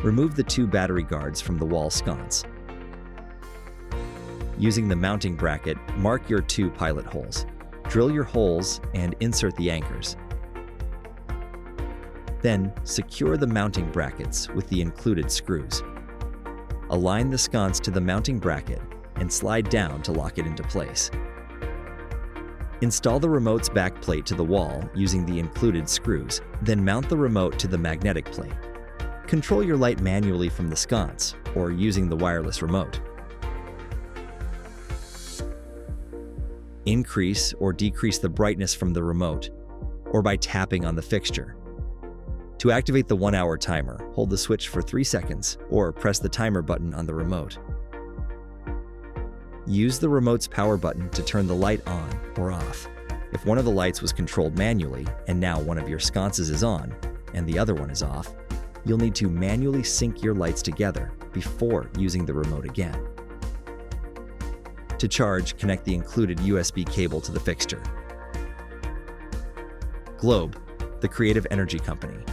Remove the 2 battery guards from the wall sconce. Using the mounting bracket, mark your 2 pilot holes. Drill your holes and insert the anchors. Then, secure the mounting brackets with the included screws. Align the sconce to the mounting bracket and slide down to lock it into place. Install the remote's back plate to the wall using the included screws, then mount the remote to the magnetic plate. Control your light manually from the sconce or using the wireless remote. Increase or decrease the brightness from the remote or by tapping on the fixture. To activate the 1-hour timer, hold the switch for 3 seconds or press the timer button on the remote. Use the remote's power button to turn the light on or off. If one of the lights was controlled manually and now one of your sconces is on and the other one is off, you'll need to manually sync your lights together before using the remote again. To charge, connect the included USB cable to the fixture. Globe, the creative energy company.